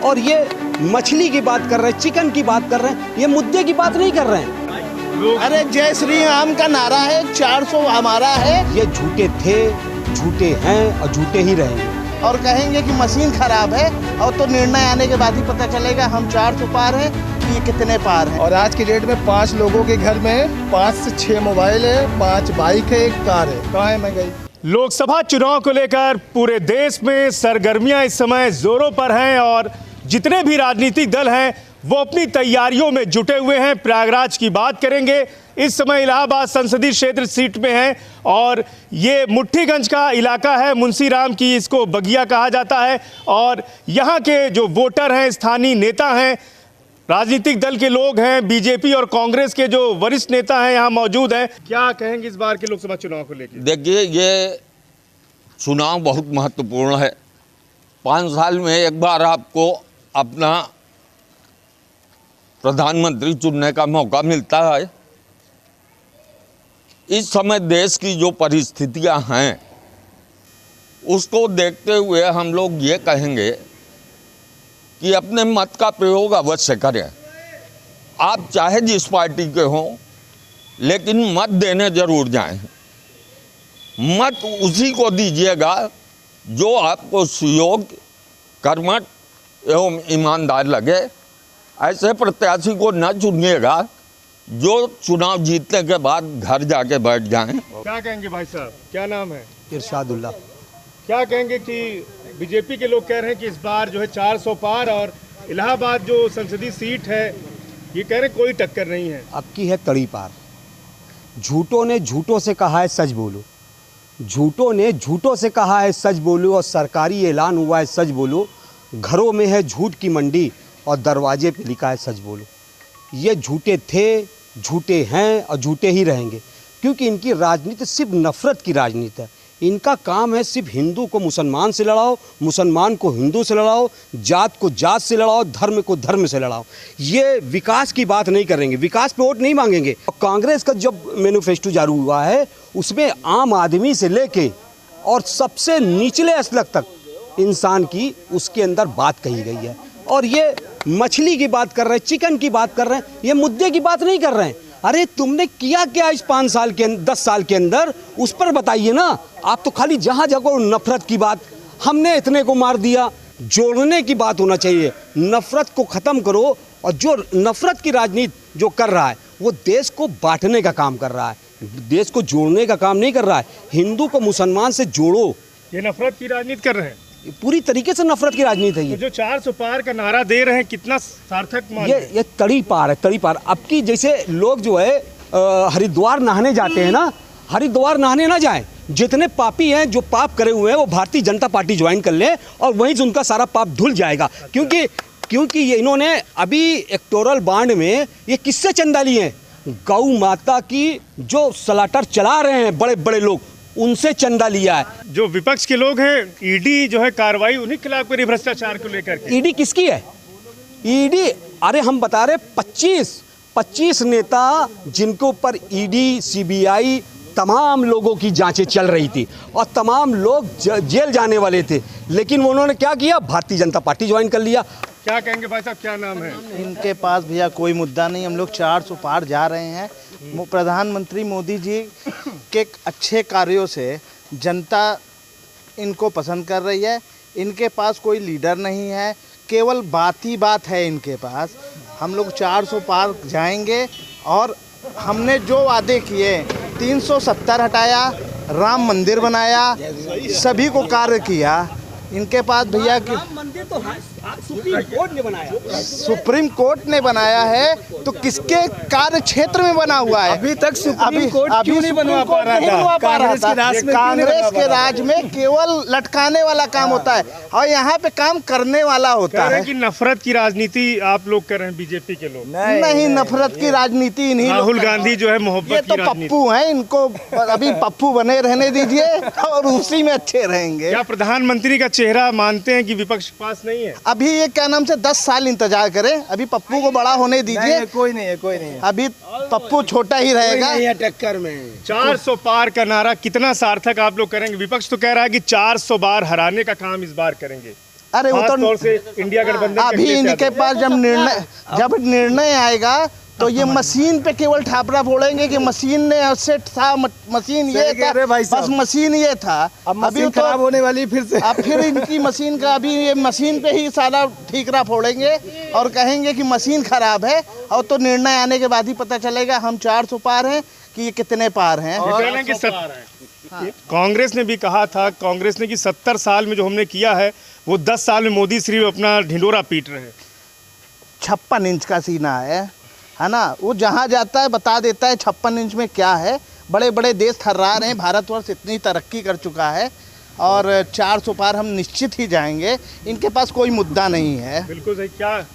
और ये मछली की बात कर रहे हैं, चिकन की बात कर रहे हैं, ये मुद्दे की बात नहीं कर रहे हैं। अरे जय श्री राम का नारा है, 400 हमारा है। ये झूठे थे, झूठे हैं और झूठे ही रहेंगे। और कहेंगे कि मशीन खराब है, और तो निर्णय आने के बाद ही पता चलेगा हम 400 पार हैं कि ये कितने पार हैं। और आज की डेट में 5 लोगों के घर में 5 से 6 मोबाइल है, 5 बाइक है, 1 कार है। कहाँ है महंगाई? लोकसभा चुनाव को लेकर पूरे देश में सरगर्मियां इस समय जोरों पर हैं और जितने भी राजनीतिक दल हैं वो अपनी तैयारियों में जुटे हुए हैं। प्रयागराज की बात करेंगे, इस समय इलाहाबाद संसदीय क्षेत्र सीट में है और ये मुट्ठीगंज का इलाका है, मुंशीराम की इसको बगिया कहा जाता है। और यहाँ के जो वोटर हैं, स्थानीय नेता हैं, राजनीतिक दल के लोग हैं, बीजेपी और कांग्रेस के जो वरिष्ठ नेता हैं यहाँ मौजूद हैं। क्या कहेंगे इस बार के लोकसभा चुनाव को लेकर? देखिए, ये चुनाव बहुत महत्वपूर्ण है। 5 साल में एक बार आपको अपना प्रधानमंत्री चुनने का मौका मिलता है। इस समय देश की जो परिस्थितियां हैं उसको देखते हुए हम लोग ये कहेंगे कि अपने मत का प्रयोग अवश्य करें। आप चाहे जिस पार्टी के हों, लेकिन मत देने जरूर जाएं। मत उसी को दीजिएगा जो आपको सुयोग्य, कर्मठ एवं ईमानदार लगे। ऐसे प्रत्याशी को न चुनिएगा जो चुनाव जीतने के बाद घर जाके बैठ जाएं। क्या कहेंगे भाई साहब, क्या नाम है? इरशादुल्लाह। क्या कहेंगे कि बीजेपी के लोग कह रहे हैं कि इस बार जो है 400 पार, और इलाहाबाद जो संसदीय सीट है ये कह रहे हैं कोई टक्कर नहीं है। अब की है तड़ी पार। झूठों ने झूठों से कहा है सच बोलो, झूठों ने झूठों से कहा है सच बोलो, और सरकारी ऐलान हुआ है सच बोलो। घरों में है झूठ की मंडी और दरवाजे पे लिखा है सच बोलो। ये झूठे थे, झूठे हैं और झूठे ही रहेंगे, क्योंकि इनकी राजनीति सिर्फ नफरत की राजनीति है। इनका काम है सिर्फ हिंदू को मुसलमान से लड़ाओ, मुसलमान को हिंदू से लड़ाओ, जात को जात से लड़ाओ, धर्म को धर्म से लड़ाओ। ये विकास की बात नहीं करेंगे, विकास पे वोट नहीं मांगेंगे। कांग्रेस का जब मैनिफेस्टो जारी हुआ है उसमें आम आदमी से लेके और सबसे निचले स्तर तक इंसान की उसके अंदर बात कही गई है। और ये मछली की बात कर रहे हैं, चिकन की बात कर रहे हैं, ये मुद्दे की बात नहीं कर रहे हैं। अरे तुमने किया क्या इस 5 साल के 10 साल के अंदर, उस पर बताइए ना। आप तो खाली जहाँ जगह नफरत की बात, हमने इतने को मार दिया, जोड़ने की बात होना चाहिए। नफरत को ख़त्म करो, और जो नफरत की राजनीति जो कर रहा है वो देश को बांटने का काम कर रहा है, देश को जोड़ने का काम नहीं कर रहा है। हिंदू को मुसलमान से जोड़ो, ये नफरत की राजनीति कर रहे हैं। पूरी तरीके से नफरत की राजनीति है ये। तो जो 400 पार का नारा दे रहे हैं कितना सार्थक मान? ये तड़ी पार है, तड़ी पार। अब की जैसे लोग जो है हरिद्वार नहाने जाते हैं ना, हरिद्वार नहाने ना जाएं। जितने पापी हैं, जो पाप करे हुए हैं, वो भारतीय जनता पार्टी ज्वाइन कर ले और वहीं से उनका सारा पाप धुल जाएगा। क्योंकि ये इन्होंने अभी इलेक्टोरल बॉन्ड में ये किससे चंदा लिए हैं? गौ माता की जो सलाटर चला रहे हैं बड़े बड़े लोग, उनसे चंदा लिया है। जो विपक्ष के लोग हैं, ईडी जो है कार्रवाई उन्हीं के खिलाफ करी भ्रष्टाचार को लेकर के। ईडी किसकी है? ईडी, अरे हम बता रहे 25 नेता जिनके ऊपर ईडी, सीबीआई, तमाम लोगों की जांचें चल रही थी और तमाम लोग जेल जाने वाले थे, लेकिन उन्होंने क्या किया? भारतीय जनता पार्टी ज्वाइन कर लिया। क्या कहेंगे भाई साहब, क्या नाम है? इनके पास भैया कोई मुद्दा नहीं। हम लोग 400 पार जा रहे हैं। प्रधानमंत्री मोदी जी के अच्छे कार्यों से जनता इनको पसंद कर रही है। इनके पास कोई लीडर नहीं है, केवल बात ही बात है इनके पास। हम लोग 400 पार जाएंगे और हमने जो वादे किए, 370 हटाया, राम मंदिर बनाया, सभी को कार्य किया। इनके पास भैया की मंदिर तो सुप्रीम कोर्ट ने बनाया, सुप्रीम कोर्ट ने बनाया है, तो किसके कार्य क्षेत्र में बना हुआ है? अभी तक सुप्रीम कोर्ट क्यों नहीं बनवा पा रहा था? कांग्रेस के राज में केवल लटकाने वाला काम होता है और यहाँ पे काम करने वाला होता है। कि नफरत की राजनीति आप लोग कर रहे हैं, बीजेपी के लोग। नहीं, नफरत की राजनीति इन्हीं राहुल गांधी जो है मोहब्बत ये तो पप्पू हैं, इनको अभी पप्पू बने रहने दीजिए और उसी में अच्छे रहेंगे। क्या प्रधानमंत्री का चेहरा मानते हैं कि विपक्ष के पास नहीं है? अभी ये क्या नाम से 10 साल इंतजार करें, अभी पप्पू को बड़ा होने दीजिए। कोई नहीं है। अभी पप्पू छोटा ही रहेगा। टक्कर में 400 पार का नारा कितना सार्थक आप लोग करेंगे? विपक्ष तो कह रहा है कि 400 बार हराने का काम इस बार करेंगे। अरे वो खास तो तौर से इंडिया गठबंधन के अभी अखिलेश इनके यादव। पास जब निर्णय आएगा तो ये मशीन पे केवल ठापरा फोड़ेंगे कि मशीन ने सेट था, मशीन ये सही कह था, रहे भाई साहब। बस मशीन ये था। अब मशीन तो खराब होने वाली फिर से। अब फिर इनकी मशीन का अभी ये मशीन पे ही सारा ठीकरा फोड़ेंगे और कहेंगे कि मशीन खराब है, और तो निर्णय आने के बाद ही पता चलेगा हम 400 पार हैं कि ये कितने पार हैं। ये कह रहे हैं कि कांग्रेस ने भी कहा था, कांग्रेस ने कि 70 साल में जो हमने किया है वो 10 साल में मोदी सिर्फ अपना ढिंडोरा पीट रहे हैं। 56 इंच का सीना है ना, वो जहाँ जाता है बता देता है 56 इंच में क्या है। बड़े बड़े देश थर्रा रहे हैं, भारतवर्ष इतनी तरक्की कर चुका है और 400 पार हम निश्चित ही जाएंगे। इनके पास कोई मुद्दा नहीं है। बिल्कुल सही।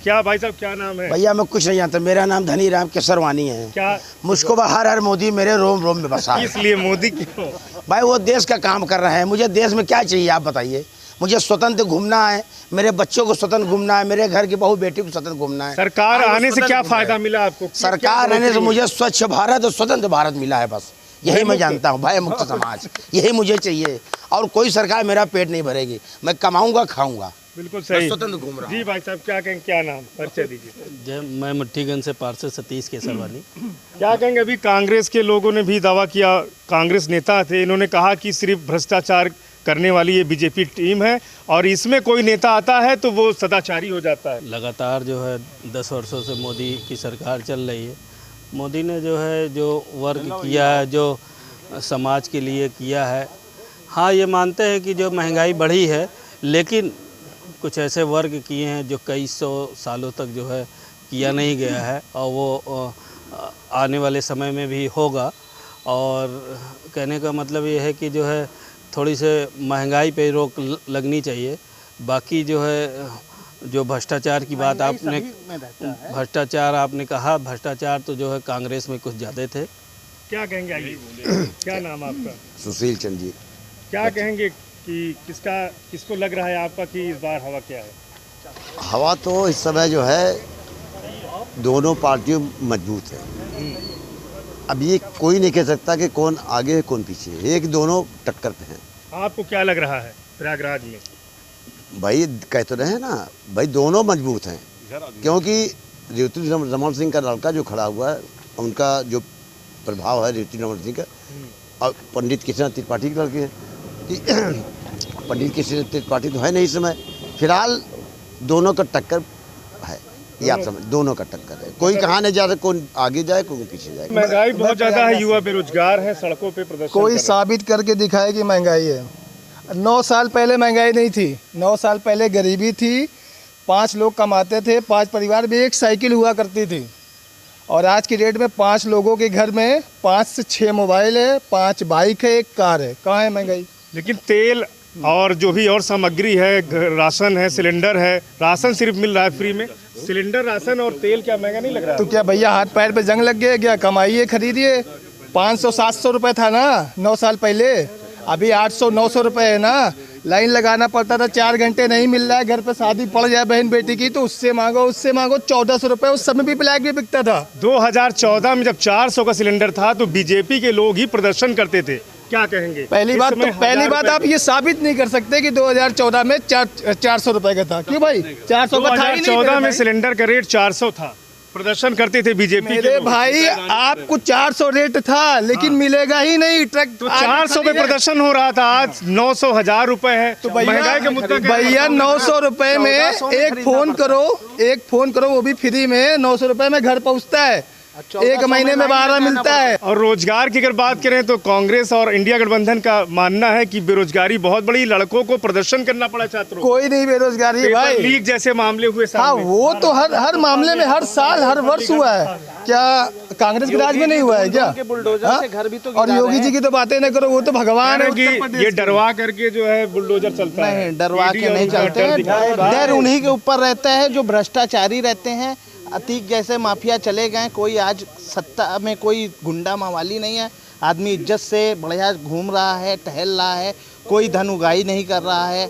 क्या भाई साहब क्या नाम है? भैया मैं कुछ नहीं जानता, मेरा नाम धनी राम केसरवानी है। क्या मुझको हर हर मोदी मेरे रोम रोम में बसा है। इसलिए मोदी क्यों? भाई वो देश का काम कर रहे हैं, मुझे देश में क्या चाहिए आप बताइए। मुझे स्वतंत्र घूमना है, मेरे बच्चों को स्वतंत्र घूमना है, मेरे घर की बहू बेटी को स्वतंत्र घूमना है। सरकार हाँ, वो आने से स्वतंत्र क्या घूम रहे फायदा हैं। मिला आपको? सरकार आने से मुझे स्वच्छ भारत और स्वतंत्र भारत मिला है, बस यही मैं जानता हूँ। भय मुक्त समाज यही मुझे चाहिए, और कोई सरकार मेरा पेट नहीं भरेगी। मैं कमाऊंगा खाऊंगा, बिल्कुल सही। स्वतंत्र घूम रहा हूँ। जी भाई साहब क्या कहेंगे, क्या नाम, परिचय दीजिए। जय, मैं मट्टीगंज से पार्षद सतीश केसरवानी। क्या कहेंगे, अभी कांग्रेस के लोगों ने भी दावा किया, कांग्रेस नेता थे, इन्होंने कहा कि सिर्फ भ्रष्टाचार करने वाली ये बीजेपी टीम है और इसमें कोई नेता आता है तो वो सदाचारी हो जाता है। लगातार जो है 10 वर्षों से मोदी की सरकार चल रही है। मोदी ने जो है जो वर्क किया है, जो समाज के लिए किया है, हाँ ये मानते हैं कि जो महंगाई बढ़ी है, लेकिन कुछ ऐसे वर्ग किए हैं जो कई 100 सालों तक जो है किया नहीं गया है, और वो आने वाले समय में भी होगा। और कहने का मतलब ये है कि जो है थोड़ी से महंगाई पे रोक लगनी चाहिए। बाकी जो है जो भ्रष्टाचार की बात आपने, भ्रष्टाचार आपने कहा, भ्रष्टाचार तो जो है कांग्रेस में कुछ ज़्यादा थे। क्या कहेंगे, आइए बोलिए। क्या नाम आपका? सुशील चंद जी। क्या कहेंगे कि किसको लग रहा है आपका कि इस बार हवा क्या है? हवा तो इस समय जो है दोनों पार्टियों मजबूत है। अब ये कोई नहीं कह सकता कि कौन आगे है कौन पीछे है, एक दोनों टक्कर पे हैं। आपको क्या लग रहा है प्रयागराज में? भाई कह तो रहे हैं ना भाई, दोनों मजबूत हैं, क्योंकि ऋतु रमन सिंह का लड़का जो खड़ा हुआ है, उनका जो प्रभाव है ऋतु रमन सिंह का, और पंडित कृष्ण त्रिपाठी के लड़के हैं कि पंडित कृष्ण त्रिपाठी तो है नहीं इस समय। फिलहाल दोनों का टक्कर है, ये आप समझ, दोनों का टक्कर है। कोई कहाँ नहीं जा रहा, कौन आगे जाए कौन पीछे जाए। महंगाई बहुत ज़्यादा है, युवा बेरोजगार है, सड़कों पे प्रदर्शन कोई कर रहे साबित करके दिखाए कि महंगाई है। 9 साल पहले महंगाई नहीं थी, 9 साल पहले गरीबी थी, 5 लोग कमाते थे, 5 परिवार में एक साइकिल हुआ करती थी। और आज की डेट में 5 लोगों के घर में 5 से 6 मोबाइल है, 5 बाइक है, 1 कार है। कहाँ है महंगाई? हैं। लेकिन तेल और जो भी और सामग्री है, राशन है, सिलेंडर है, राशन सिर्फ मिल रहा है फ्री में, सिलेंडर, राशन और तेल क्या महंगा नहीं लग रहा तो है? क्या भैया हाथ पैर पे जंग लग गया क्या? कमाइए, खरीदिए। 500-700 रुपये था ना 9 साल पहले, अभी 800-900 रुपये है ना। लाइन लगाना पड़ता था, 4 घंटे नहीं मिल रहा है। घर पे शादी पड़ जाए बहन बेटी की तो उससे मांगो 1400 रुपये। उस समय भी ब्लैक भी बिकता था। 2014 में जब 400 का सिलेंडर था तो बीजेपी के लोग ही प्रदर्शन करते थे। क्या कहेंगे? पहली इस बात समय तो पहली 1000 बात आप ये साबित नहीं कर सकते कि 2014 में 400 रुपए का था। क्यों भाई? 400 का था ही नहीं। 2014 में भाई। सिलेंडर का रेट 400 था, प्रदर्शन करते थे बीजेपी के मेरे लोग। भाई आपको 400 रेट था, लेकिन मिलेगा ही नहीं। ट्रक तो 400 पे प्रदर्शन हो रहा था, आज 900 1000 रुपए है। तो महंगाई का मुद्दा क्या है? भैया 900 रुपए में एक फोन करो वो भी फ्री में 900 रुपए में घर पहुंचता है। 1 महीने में 12 मिलता है। और रोजगार की अगर बात करें तो कांग्रेस और इंडिया गठबंधन का मानना है कि बेरोजगारी बहुत बड़ी, लड़कों को प्रदर्शन करना पड़ा छात्रों को। कोई नहीं बेरोजगारी पेपर भाई। लीक जैसे मामले हुए हाँ सामने। वो तो हर मामले में हर साल हर वर्ष हुआ है। क्या कांग्रेस के राज में नहीं हुआ है क्या? बुलडोजर से घर भी तो और योगी जी की तो बातें न करो, वो तो भगवान है कि उत्तर प्रदेश ये के। डरवा करके जो है बुलडोजर चलता है। नहीं, डरवा ईडी के और नहीं उनका चलते डर हैं। दिखाता है। डर उन्हीं के ऊपर रहता है जो भ्रष्टाचारी रहते हैं। अतीक जैसे माफिया चले गए, कोई आज सत्ता में कोई गुंडा मवाली नहीं है। आदमी इज्जत से बढ़िया घूम रहा है, टहल रहा है, कोई धन उगाई नहीं कर रहा है,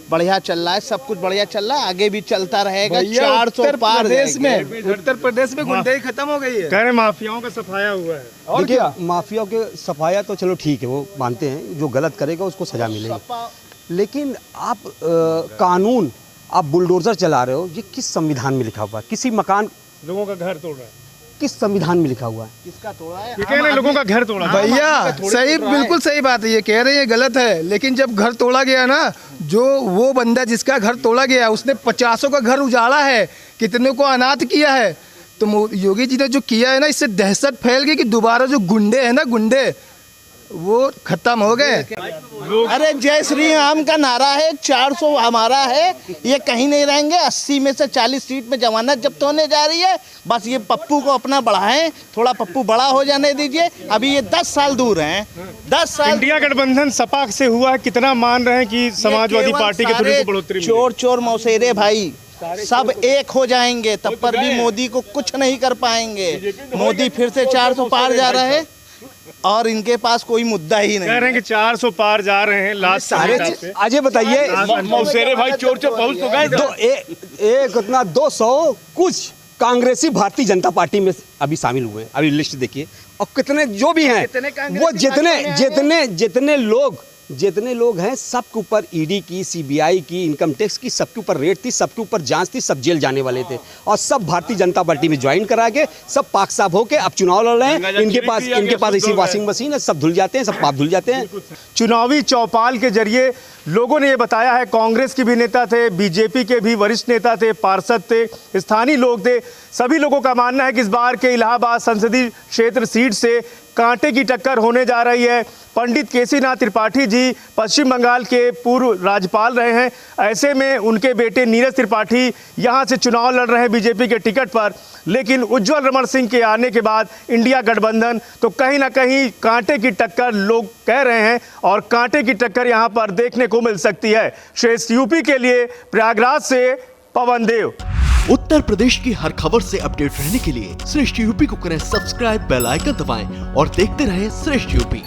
बढ़िया चल रहा है, सब कुछ बढ़िया चल रहा है, आगे भी चलता रहेगा। 400 पार प्रदेश जाएंगे। में उत्तर प्रदेश में गुंडाई खत्म हो गई है। कह रहे माफियाओं का सफाया हुआ है। और देखिए, क्या? माफिया के सफाया तो चलो ठीक है, वो मानते हैं, जो गलत करेगा उसको सजा मिलेगी। लेकिन आप कानून आप बुलडोज़र चला रहे हो, ये किस संविधान में लिखा हुआ है? किसी मकान, लोगों का घर तोड़ रहा है, किस संविधान में लिखा हुआ है? किसका तोड़ा है? ये कह रहे हैं लोगों का घर तोड़ा है। भैया सही, बिल्कुल सही बात है, ये कह रहे हैं गलत है, लेकिन जब घर तोड़ा गया ना, जो वो बंदा जिसका घर तोड़ा गया उसने 50 का घर उजाड़ा है, कितने को अनाथ किया है। तो योगी जी ने जो किया है ना, इससे दहशत फैल गई कि दोबारा जो गुंडे हैं ना, गुंडे वो खत्म हो गए। अरे जय श्री राम का नारा है, 400 हमारा है, ये कहीं नहीं रहेंगे। 80 में से 40 सीट में जमानत जब्त होने जा रही है। बस ये पप्पू को अपना बढ़ाएं, थोड़ा पप्पू बड़ा हो जाने दीजिए। अभी ये 10 साल दूर हैं, 10 साल। इंडिया गठबंधन सपा से हुआ है, कितना मान रहे हैं कि समाजवादी पार्टी के थोड़ी बढ़ोतरी मिली? चोर चोर मौसेरे भाई सब एक हो जाएंगे, तब पर भी मोदी को कुछ नहीं कर पाएंगे। मोदी फिर से 400 पार जा रहे हैं और इनके पास कोई मुद्दा ही नहीं। कह रहे हैं कि 400 पार जा रहे हैं लास्ट सारे अजय बताइए, मौसेरे भाई चोर चोर पहुंच तो गए। एक उतना 200 कुछ कांग्रेसी भारतीय जनता पार्टी में अभी शामिल हुए हैं। अभी लिस्ट देखिए, और कितने जो भी हैं वो जितने लोग हैं, सबके ऊपर ईडी की, सीबीआई की, इनकम टैक्स की, सबके ऊपर रेड थी, सबके ऊपर जांच थी, सब जेल जाने वाले थे, और सब भारतीय जनता पार्टी में ज्वाइन करा के सब पाक साफ होके अब चुनाव लड़ रहे हैं। इनके पास ऐसी वॉशिंग मशीन है, सब धुल जाते हैं, सब पाप धुल जाते हैं। चुनावी चौपाल के जरिए लोगों ने ये बताया है, कांग्रेस के भी नेता थे, बीजेपी के भी वरिष्ठ नेता थे, पार्षद थे, स्थानीय लोग थे, सभी लोगों का मानना है कि इस बार के इलाहाबाद संसदीय क्षेत्र सीट से कांटे की टक्कर होने जा रही है। पंडित केसीनाथ त्रिपाठी जी पश्चिम बंगाल के पूर्व राज्यपाल रहे हैं, ऐसे में उनके बेटे नीरज त्रिपाठी यहाँ से चुनाव लड़ रहे हैं बीजेपी के टिकट पर। लेकिन उज्जवल रमण सिंह के आने के बाद इंडिया गठबंधन तो कहीं ना कहीं कांटे की टक्कर लोग कह रहे हैं, और कांटे की टक्कर यहाँ पर देखने को मिल सकती है। श्रेष्ठ यूपी के लिए प्रयागराज से पवन देव। उत्तर प्रदेश की हर खबर से अपडेट रहने के लिए श्रेष्ठ यूपी को करें सब्सक्राइब, बेल आइकन दबाएं और देखते रहें श्रेष्ठ यूपी।